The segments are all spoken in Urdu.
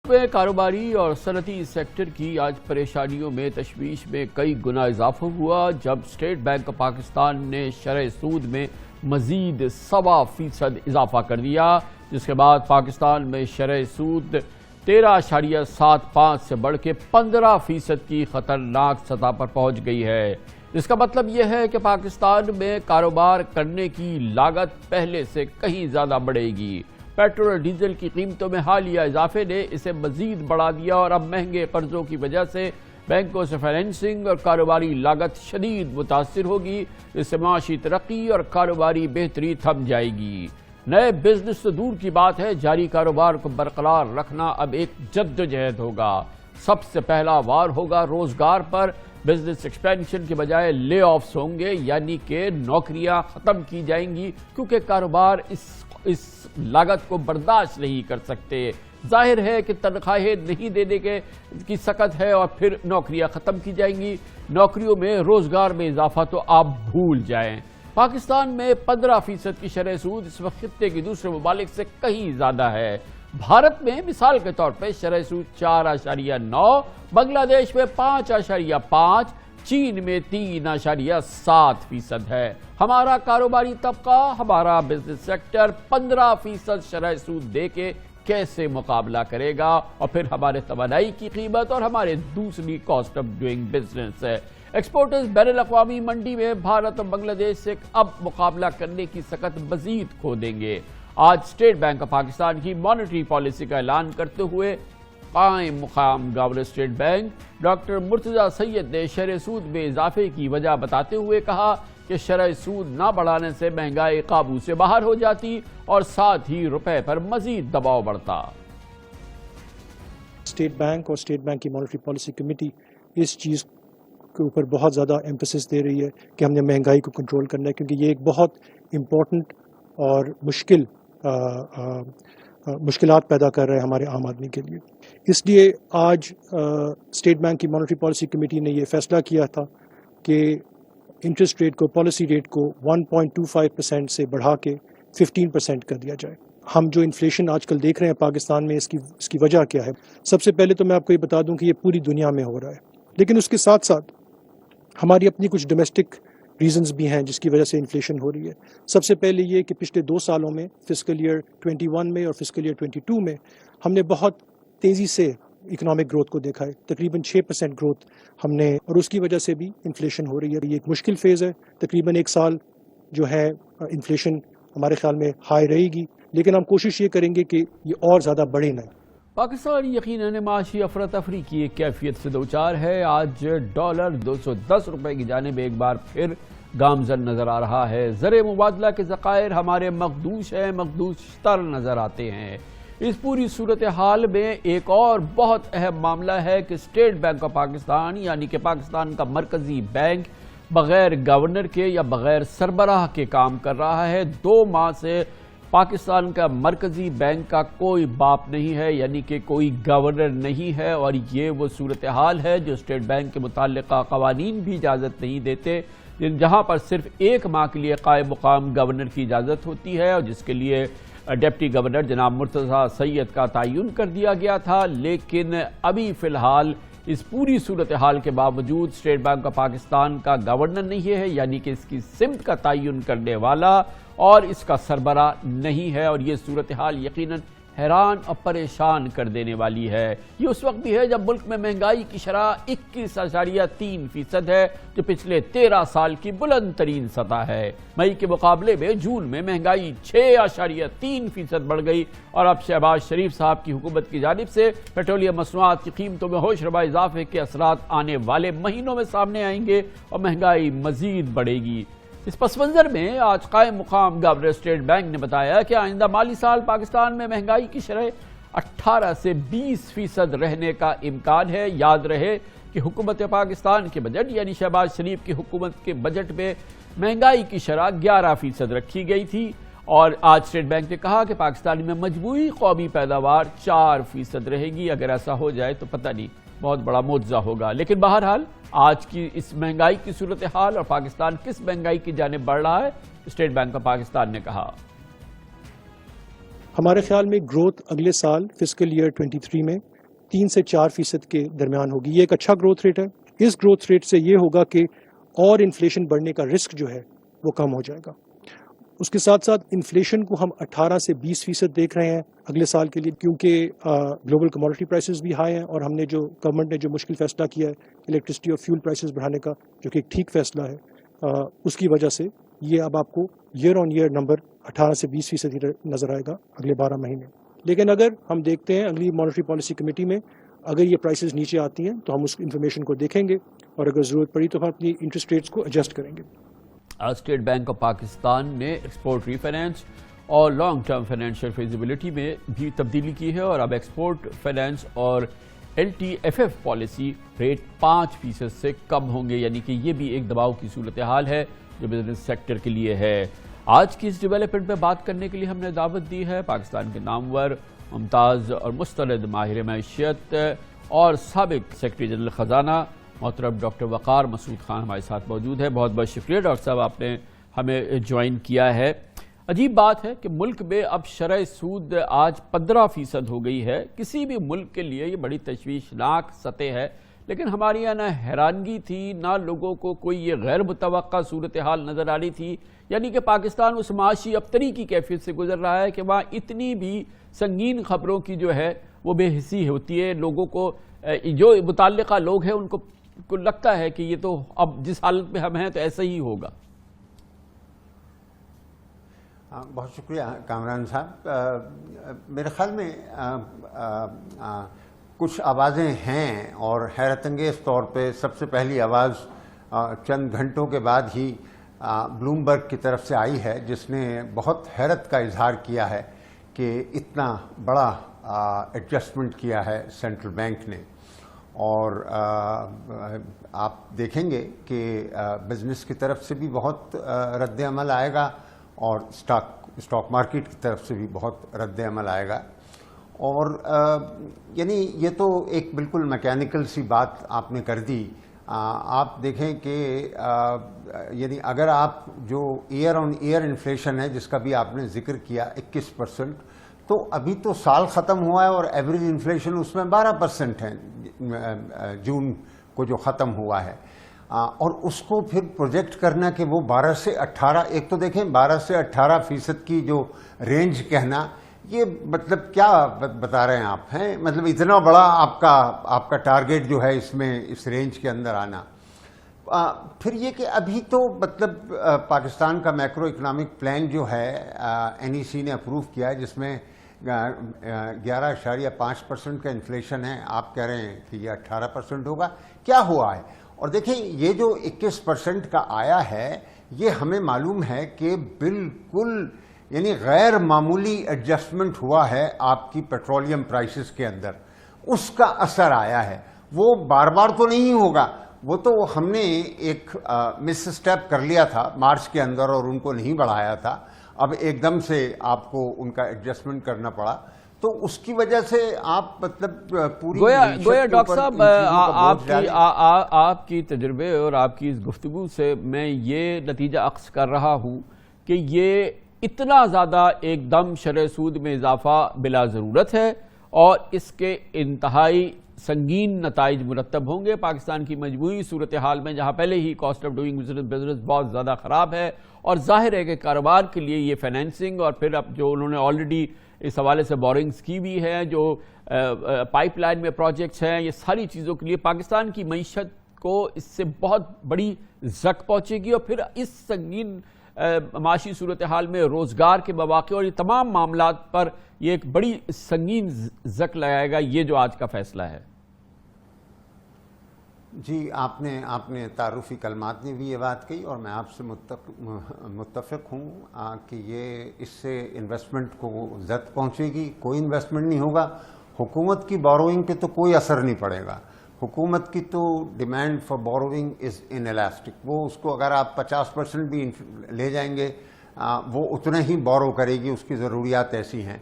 میں کاروباری اور صنعتی سیکٹر کی آج پریشانیوں میں تشویش میں کئی گنا اضافہ ہوا جب اسٹیٹ بینک آف پاکستان نے شرح سود میں مزید 1.25% اضافہ کر دیا، جس کے بعد پاکستان میں شرح سود 13.75 سے بڑھ کے 15% کی خطرناک سطح پر پہنچ گئی ہے۔ اس کا مطلب یہ ہے کہ پاکستان میں کاروبار کرنے کی لاگت پہلے سے کہیں زیادہ بڑھے گی۔ پیٹرول اور ڈیزل کی قیمتوں میں حالیہ اضافے نے اسے مزید بڑھا دیا اور اب مہنگے قرضوں کی وجہ سے بینکوں سے فائنینسنگ اور کاروباری لاگت شدید متاثر ہوگی، اس سے معاشی ترقی اور کاروباری بہتری تھم جائے گی۔ نئے بزنس تو دور کی بات ہے، جاری کاروبار کو برقرار رکھنا اب ایک جدوجہد ہوگا۔ سب سے پہلا وار ہوگا روزگار پر۔ بزنس ایکسپینشن کے بجائے لے آفس ہوں گے، یعنی کہ نوکریاں ختم کی جائیں گی، کیونکہ کاروبار اس لاگت کو برداشت نہیں کر سکتے۔ ظاہر ہے کہ تنخواہیں نہیں دینے کی سخت ہے اور پھر نوکریاں ختم کی جائیں گی۔ نوکریوں میں روزگار میں اضافہ تو آپ بھول جائیں۔ پاکستان میں 15% کی شرح سود اس وقت خطے کی دوسرے ممالک سے کہیں زیادہ ہے۔ بھارت میں مثال کے طور پہ شرح سود 4.9، بنگلہ دیش میں 5.5، چین میں 3.7% ہے۔ ہمارا کاروباری طبقہ، ہمارا بزنس سیکٹر 15% شرح سود دے کے کیسے مقابلہ کرے گا؟ اور پھر ہمارے توانائی کی قیمت اور ہمارے دوسری کاسٹ آف ڈوئنگ بزنس ہے۔ ایکسپورٹرز بین الاقوامی منڈی میں بھارت اور بنگلہ دیش سے اب مقابلہ کرنے کی سخت مزید کھو دیں گے۔ آج اسٹیٹ بینک آف پاکستان کی مانیٹری پالیسی کا اعلان کرتے ہوئے قائم مقام governor state bank doctor Murtaza Syed نے شرح سود میں اضافے کی وجہ بتاتے ہوئے کہا کہ شرح سود نہ بڑھانے سے مہنگائی قابو سے باہر ہو جاتی اور ساتھ ہی روپے پر مزید دباؤ بڑھتا۔ اسٹیٹ بینک اور اسٹیٹ بینک کی مانیٹری پالیسی کمیٹی اس چیز کے اوپر بہت زیادہ ایمفیسس دے رہی ہے کہ ہم نے مہنگائی کو کنٹرول کرنا ہے، کیونکہ یہ ایک بہت امپورٹنٹ اور مشکلات پیدا کر رہے ہیں ہمارے عام آدمی کے لیے۔ اس لیے آج اسٹیٹ بینک کی مانیٹری پالیسی کمیٹی نے یہ فیصلہ کیا تھا کہ انٹرسٹ ریٹ کو، پالیسی ریٹ کو 1.25% سے بڑھا کے 15% کر دیا جائے۔ ہم جو انفلیشن آج کل دیکھ رہے ہیں پاکستان میں، اس کی وجہ کیا ہے؟ سب سے پہلے تو میں آپ کو یہ بتا دوں کہ یہ پوری دنیا میں ہو رہا ہے، لیکن اس کے ساتھ ساتھ ہماری اپنی کچھ ڈومیسٹک ریزنز بھی ہیں جس کی وجہ سے انفلیشن ہو رہی ہے۔ سب سے پہلے یہ کہ پچھلے 2 سالوں میں، فسکل ایئر 21 میں اور فسکل ایئر 22 میں، ہم نے بہت تیزی سے اکنامک گروتھ کو دیکھا ہے، تقریباً 6% گروتھ ہم نے، اور اس کی وجہ سے بھی انفلیشن ہو رہی ہے۔ یہ ایک مشکل فیز ہے، تقریباً 1 سال جو ہے انفلیشن ہمارے خیال میں ہائی رہے گی، لیکن ہم کوشش یہ کریں گے کہ یہ اور زیادہ بڑھے نہ۔ پاکستان یقیناً معاشی افراتفری کی ایک کیفیت سے دوچار ہے۔ آج ڈالر 210 روپے کی جانب ایک بار پھر گامزن نظر آ رہا ہے۔ زر مبادلہ کے ذخائر ہمارے مخدوش تر نظر آتے ہیں۔ اس پوری صورتحال میں ایک اور بہت اہم معاملہ ہے کہ اسٹیٹ بینک آف پاکستان، یعنی کہ پاکستان کا مرکزی بینک، بغیر گورنر کے یا بغیر سربراہ کے کام کر رہا ہے۔ 2 ماہ سے پاکستان کا مرکزی بینک کا کوئی باپ نہیں ہے، یعنی کہ کوئی گورنر نہیں ہے، اور یہ وہ صورتحال ہے جو اسٹیٹ بینک کے متعلقہ قوانین بھی اجازت نہیں دیتے، جہاں پر صرف 1 ماہ کے لیے قائم مقام گورنر کی اجازت ہوتی ہے، اور جس کے لیے ڈپٹی گورنر جناب مرتضی سید کا تعین کر دیا گیا تھا۔ لیکن ابھی فی الحال اس پوری صورتحال کے باوجود اسٹیٹ بینک آف پاکستان کا گورنر نہیں ہے، یعنی کہ اس کی سمت کا تعین کرنے والا اور اس کا سربراہ نہیں ہے، اور یہ صورتحال یقیناً حیران اور پریشان کر دینے والی ہے۔ یہ اس وقت بھی ہے جب ملک میں مہنگائی کی شرح 21.3% ہے، جو پچھلے 13 سال کی بلند ترین سطح ہے۔ مئی کے مقابلے میں جون میں مہنگائی 6.3% بڑھ گئی، اور اب شہباز شریف صاحب کی حکومت کی جانب سے پیٹرولیم مصنوعات کی قیمتوں میں ہوش ربا اضافے کے اثرات آنے والے مہینوں میں سامنے آئیں گے اور مہنگائی مزید بڑھے گی۔ اس پس منظر میں آج قائم مقام گورنر اسٹیٹ بینک نے بتایا کہ آئندہ مالی سال پاکستان میں مہنگائی کی شرح 18 سے 20% رہنے کا امکان ہے۔ یاد رہے کہ حکومت پاکستان کے بجٹ، یعنی شہباز شریف کی حکومت کے بجٹ میں مہنگائی کی شرح 11% رکھی گئی تھی، اور آج اسٹیٹ بینک نے کہا کہ پاکستان میں مجموعی قومی پیداوار 4% رہے گی۔ اگر ایسا ہو جائے تو پتہ نہیں، بہت بڑا معجزہ ہوگا۔ لیکن بہرحال آج کی اس مہنگائی کی صورتحال اور پاکستان کس مہنگائی کی جانب بڑھ رہا ہے، اسٹیٹ بینک آف پاکستان نے کہا ہمارے خیال میں گروتھ اگلے سال فسکل ایئر 23 میں 3 سے 4% کے درمیان ہوگی. یہ ایک اچھا گروتھ ریٹ ہے. اس گروتھ ریٹ سے یہ ہوگا کہ اور انفلیشن بڑھنے کا رسک جو ہے وہ کم ہو جائے گا. اس کے ساتھ ساتھ انفلیشن کو ہم 18 سے 20% دیکھ رہے ہیں اگلے سال کے لیے, کیونکہ گلوبل کموڈٹی پرائسز بھی ہائی ہیں, اور ہم نے جو گورنمنٹ نے جو مشکل فیصلہ کیا ہے الیکٹرسٹی اور فیول پرائسز بڑھانے کا, جو کہ ایک ٹھیک فیصلہ ہے, اس کی وجہ سے یہ اب آپ کو ایئر آن ایئر نمبر 18 سے 20% ہی نظر آئے گا اگلے 12 مہینے. لیکن اگر ہم دیکھتے ہیں اگلی مانیٹری پالیسی کمیٹی میں اگر یہ پرائسز نیچے آتی ہیں تو ہم اس انفارمیشن کو دیکھیں گے, اور اگر ضرورت پڑی تو ہم اپنی انٹرسٹ ریٹس کو ایڈجسٹ کریں گے. اسٹیٹ بینک آف پاکستان نے ایکسپورٹ ری فائنانس اور لانگ ٹرم فائنینشیل فیزیبلٹی میں بھی تبدیلی کی ہے, اور اب ایکسپورٹ فائنانس اور LTFF پالیسی ریٹ 5% سے کم ہوں گے, یعنی کہ یہ بھی ایک دباؤ کی صورتحال ہے جو بزنس سیکٹر کے لیے ہے. آج کی اس ڈیولپمنٹ پہ بات کرنے کے لیے ہم نے دعوت دی ہے پاکستان کے نامور, ممتاز اور مستند ماہر معیشت اور سابق سیکرٹری جنرل خزانہ محترم ڈاکٹر وقار مسعود خان ہمارے ساتھ موجود ہے. بہت بہت شکریہ ڈاکٹر صاحب, آپ نے ہمیں جوائن کیا ہے. عجیب بات ہے کہ ملک میں اب شرح سود آج 15% ہو گئی ہے. کسی بھی ملک کے لیے یہ بڑی تشویشناک سطح ہے, لیکن ہمارے یہاں نہ حیرانگی تھی نہ لوگوں کو کوئی یہ غیر متوقع صورتحال نظر آ رہی تھی, یعنی کہ پاکستان اس معاشی ابتری کی کیفیت سے گزر رہا ہے کہ وہاں اتنی بھی سنگین خبروں کی جو ہے وہ بے حسی ہوتی ہے. لوگوں کو جو متعلقہ لوگ ہیں ان کو لگتا ہے کہ یہ تو اب جس حالت میں ہم ہیں تو ایسا ہی ہوگا. بہت شکریہ کامران صاحب. میرے خیال میں کچھ آوازیں ہیں, اور حیرت انگیز طور پہ سب سے پہلی آواز چند گھنٹوں کے بعد ہی بلومبرگ کی طرف سے آئی ہے, جس نے بہت حیرت کا اظہار کیا ہے کہ اتنا بڑا ایڈجسٹمنٹ کیا ہے سینٹرل بینک نے. اور آپ دیکھیں گے کہ بزنس کی طرف سے بھی بہت رد عمل آئے گا, اور اسٹاک مارکیٹ کی طرف سے بھی بہت رد عمل آئے گا. اور یعنی یہ تو ایک بالکل میکینیکل سی بات آپ نے کر دی. آپ دیکھیں کہ یعنی اگر آپ جو ایئر آن ایئر انفلیشن ہے جس کا بھی آپ نے ذکر کیا 21%, تو ابھی تو سال ختم ہوا ہے اور ایوریج انفلیشن اس میں 12% ہے جون کو جو ختم ہوا ہے. اور اس کو پھر پروجیکٹ کرنا کہ وہ 12 سے 18, ایک تو دیکھیں 12 سے 18% کی جو رینج کہنا, یہ مطلب کیا بتا رہے ہیں آپ ہیں, مطلب اتنا بڑا آپ کا ٹارگیٹ جو ہے اس میں اس رینج کے اندر آنا. پھر یہ کہ ابھی تو مطلب پاکستان کا میکرو اکنامک پلان جو ہے NEC نے اپروو کیا ہے, جس میں 11.5% کا انفلیشن ہے. آپ کہہ رہے ہیں کہ یہ 18% ہوگا. کیا ہوا ہے؟ اور دیکھیں یہ جو 21% کا آیا ہے, یہ ہمیں معلوم ہے کہ بالکل یعنی غیر معمولی ایڈجسٹمنٹ ہوا ہے آپ کی پیٹرولیم پرائسز کے اندر, اس کا اثر آیا ہے. وہ بار بار تو نہیں ہوگا, وہ تو ہم نے ایک مس اسٹیپ کر لیا تھا مارچ کے اندر اور ان کو نہیں بڑھایا تھا. اب ایک دم سے آپ کو ان کا ایڈجسٹمنٹ کرنا پڑا, تو اس کی وجہ سے آپ مطلب پوری گویا ڈاکٹر صاحب آپ کی تجربے اور آپ کی اس گفتگو سے میں یہ نتیجہ اخذ کر رہا ہوں کہ یہ اتنا زیادہ ایک دم شرح سود میں اضافہ بلا ضرورت ہے, اور اس کے انتہائی سنگین نتائج مرتب ہوں گے پاکستان کی مجموعی صورتحال میں, جہاں پہلے ہی کاسٹ آف ڈوئنگ بزنس بہت زیادہ خراب ہے. اور ظاہر ہے کہ کاروبار کے لیے یہ فائنینسنگ, اور پھر اب جو انہوں نے آلریڈی اس حوالے سے بورنگز کی بھی ہیں, جو پائپ لائن میں پروجیکٹس ہیں, یہ ساری چیزوں کے لیے پاکستان کی معیشت کو اس سے بہت بڑی زک پہنچے گی. اور پھر اس سنگین معاشی صورتحال میں روزگار کے مواقع اور یہ تمام معاملات پر یہ ایک بڑی سنگین زک لگائے گا, یہ جو آج کا فیصلہ ہے. جی آپ نے تعارفی کلمات میں بھی یہ بات کہی, اور میں آپ سے متفق ہوں کہ یہ اس سے انویسٹمنٹ کو زد پہنچے گی. کوئی انویسٹمنٹ نہیں ہوگا. حکومت کی بوروئنگ پہ تو کوئی اثر نہیں پڑے گا. حکومت کی تو demand for borrowing is in elastic. وہ اس کو اگر آپ 50% بھی لے جائیں گے وہ اتنا ہی بورو کرے گی, اس کی ضروریات ایسی ہیں.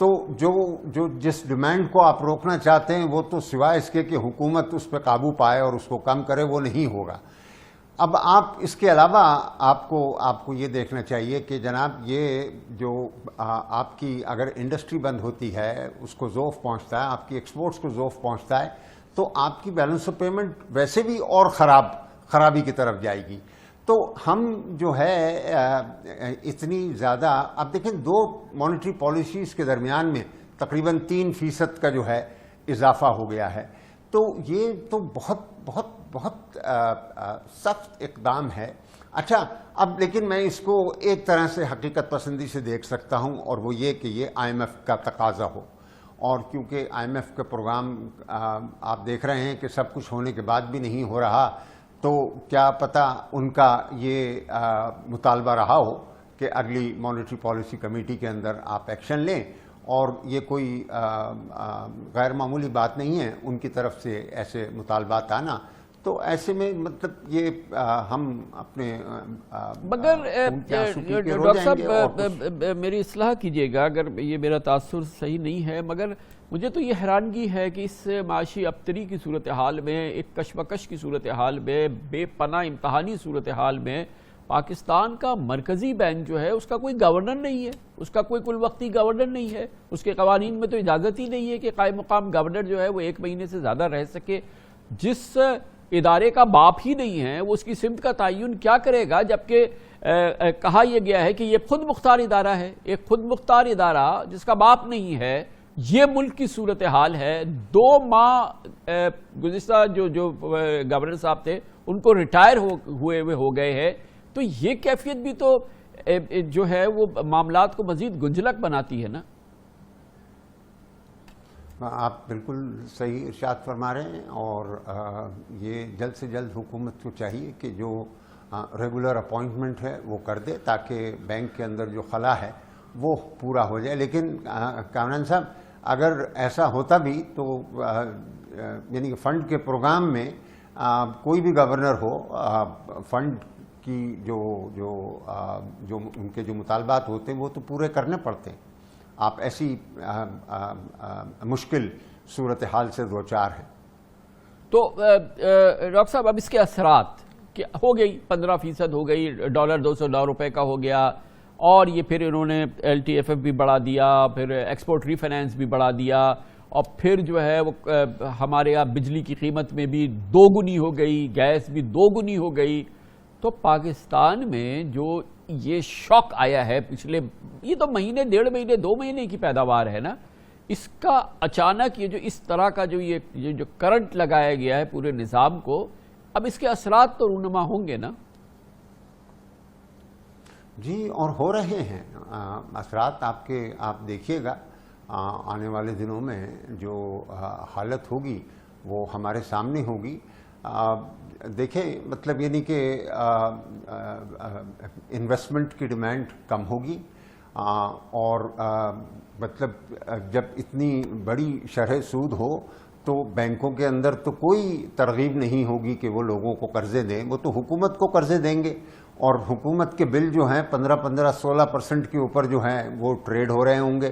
تو جو جس ڈیمانڈ کو آپ روکنا چاہتے ہیں وہ تو سوائے اس کے کہ حکومت اس پہ قابو پائے اور اس کو کم کرے وہ نہیں ہوگا. اب آپ اس کے علاوہ آپ کو یہ دیکھنا چاہیے کہ جناب یہ جو آپ کی اگر انڈسٹری بند ہوتی ہے اس کو ذوف پہنچتا ہے، آپ کی ایکسپورٹس کو ذوف پہنچتا ہے، تو آپ کی بیلنس آف پیمنٹ ویسے بھی اور خرابی کی طرف جائے گی۔ تو ہم جو ہے اتنی زیادہ، اب دیکھیں 2 مانیٹری پالیسیز کے درمیان میں تقریباً 3% کا جو ہے اضافہ ہو گیا ہے، تو یہ تو بہت بہت بہت سخت اقدام ہے۔ اچھا، اب لیکن میں اس کو ایک طرح سے حقیقت پسندی سے دیکھ سکتا ہوں، اور وہ یہ کہ یہ IMF کا تقاضا ہو، اور کیونکہ IMF کا پروگرام آپ دیکھ رہے ہیں کہ سب کچھ ہونے کے بعد بھی نہیں ہو رہا، تو کیا پتہ ان کا یہ مطالبہ رہا ہو کہ اگلی مانیٹری پالیسی کمیٹی کے اندر آپ ایکشن لیں، اور یہ کوئی غیر معمولی بات نہیں ہے ان کی طرف سے ایسے مطالبات آنا۔ تو ایسے میں مطلب یہ ہم اپنے مگر ڈاکٹر صاحب میری اصلاح کیجیے گا اگر یہ میرا تاثر صحیح نہیں ہے، مگر مجھے تو یہ حیرانگی ہے کہ اس معاشی ابتری کی صورتحال میں، ایک کشمکش کی صورتحال میں، بے پناہ امتحانی صورتحال میں، پاکستان کا مرکزی بینک جو ہے اس کا کوئی گورنر نہیں ہے، اس کا کوئی کل وقتی گورنر نہیں ہے، اس کے قوانین میں تو اجازت ہی نہیں ہے کہ قائم مقام گورنر جو ہے وہ 1 مہینے سے زیادہ رہ سکے۔ جس ادارے کا باپ ہی نہیں ہے وہ اس کی سمت کا تعین کیا کرے گا، جبکہ کہا یہ گیا ہے کہ یہ خود مختار ادارہ ہے، ایک خود مختار ادارہ جس کا باپ نہیں ہے۔ یہ ملک کی صورتحال ہے۔ 2 ماہ گزشتہ جو گورنر صاحب تھے ان کو ریٹائر ہوئے ہو گئے ہیں، تو یہ کیفیت بھی تو جو ہے وہ معاملات کو مزید گنجلک بناتی ہے نا۔ آپ بالکل صحیح ارشاد فرما رہے ہیں، اور یہ جلد سے جلد حکومت کو چاہیے کہ جو ریگولر اپوائنٹمنٹ ہے وہ کر دے، تاکہ بینک کے اندر جو خلا ہے وہ پورا ہو جائے۔ لیکن کامران صاحب، اگر ایسا ہوتا بھی تو یعنی کہ فنڈ کے پروگرام میں کوئی بھی گورنر ہو، فنڈ کی جو ان کے جو مطالبات ہوتے ہیں وہ تو پورے کرنے پڑتے ہیں۔ آپ ایسی مشکل صورتحال سے دوچار ہیں۔ تو ڈاکٹر صاحب اب اس کے اثرات کہ ہو گئی 15% ہو گئی، ڈالر 209 روپے کا ہو گیا، اور یہ پھر انہوں نے LTFF بھی بڑھا دیا، پھر ایکسپورٹ ری فائنینس بھی بڑھا دیا، اور پھر جو ہے وہ ہمارے یہاں بجلی کی قیمت میں بھی 2 گنی ہو گئی، گیس بھی 2 گنی ہو گئی۔ تو پاکستان میں جو یہ شوق آیا ہے پچھلے یہ تو مہینے 1.5 مہینے 2 مہینے کی پیداوار ہے نا، اس کا اچانک یہ جو اس طرح کا یہ جو کرنٹ لگایا گیا ہے پورے نظام کو، اب اس کے اثرات تو رونما ہوں گے نا؟ جی، اور ہو رہے ہیں اثرات۔ آپ دیکھیے گا آنے والے دنوں میں جو حالت ہوگی وہ ہمارے سامنے ہوگی۔ دیکھیں، مطلب یہ نہیں کہ انویسٹمنٹ کی ڈیمانڈ کم ہوگی، اور مطلب جب اتنی بڑی شرح سود ہو تو بینکوں کے اندر تو کوئی ترغیب نہیں ہوگی کہ وہ لوگوں کو قرضے دیں، وہ تو حکومت کو قرضے دیں گے، اور حکومت کے بل جو ہیں 15-16% کے اوپر جو ہیں وہ ٹریڈ ہو رہے ہوں گے۔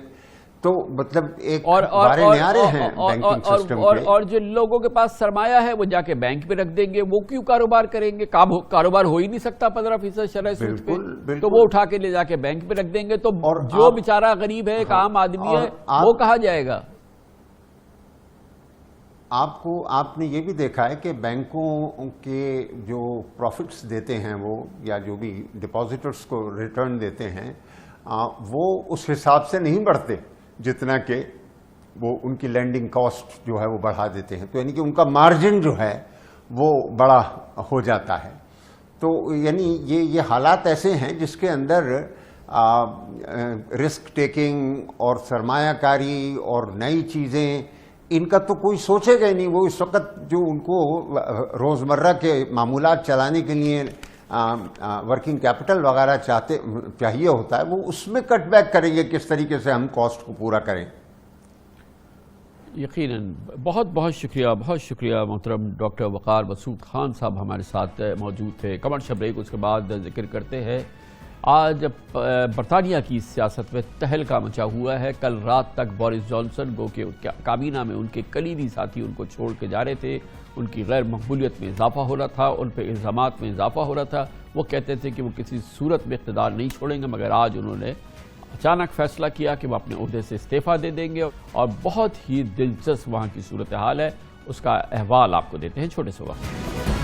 تو مطلب ایک بارے نیارے ہیں بینکنگ سسٹم کے، اور جو لوگوں کے پاس سرمایہ ہے وہ جا کے بینک پہ رکھ دیں گے، وہ کیوں کاروبار کریں گے؟ کاروبار ہو ہی نہیں سکتا 15% شرح سود پہ، تو وہ اٹھا کے لے جا کے بینک پہ رکھ دیں گے، تو جو بیچارہ غریب ہے، ایک عام آدمی ہے، وہ کہاں جائے گا؟ آپ نے یہ بھی دیکھا ہے کہ بینکوں کے جو پروفٹس دیتے ہیں وہ، یا جو بھی ڈپازیٹرز کو ریٹرن دیتے ہیں، وہ اس حساب سے نہیں بڑھتے جتنا کہ وہ ان کی لینڈنگ کاسٹ جو ہے وہ بڑھا دیتے ہیں، تو یعنی کہ ان کا مارجن جو ہے وہ بڑا ہو جاتا ہے۔ تو یعنی یہ حالات ایسے ہیں جس کے اندر رسک ٹیکنگ اور سرمایہ کاری اور نئی چیزیں، ان کا تو کوئی سوچے گا ہی نہیں۔ وہ اس وقت جو ان کو روزمرہ کے معمولات چلانے کے لیے ورکنگ کیپٹل وغیرہ چاہیے ہوتا ہے، وہ اس میں کٹ بیک کریں گے کس طریقے سے ہم کاسٹ کو پورا کریں۔ یقیناً بہت بہت شکریہ محترم ڈاکٹر وقار مسعود خان صاحب ہمارے ساتھ موجود تھے۔ کمرشل بریک، اس کے بعد ذکر کرتے ہیں آج برطانیہ کی سیاست میں تہلکہ مچا ہوا ہے. کل رات تک بورس جانسن گو کہ کابینہ میں ان کے کلیدی ساتھی ان کو چھوڑ کے جا رہے تھے. ان کی غیر مقبولیت میں اضافہ ہو رہا تھا, ان پہ الزامات میں اضافہ ہو رہا تھا. وہ کہتے تھے کہ وہ کسی صورت میں اقتدار نہیں چھوڑیں گے, مگر آج انہوں نے اچانک فیصلہ کیا کہ وہ اپنے عہدے سے استعفیٰ دے دیں گے. اور بہت ہی دلچسپ وہاں کی صورتحال ہے, اس کا احوال آپ کو دیتے ہیں چھوٹے سے وقت.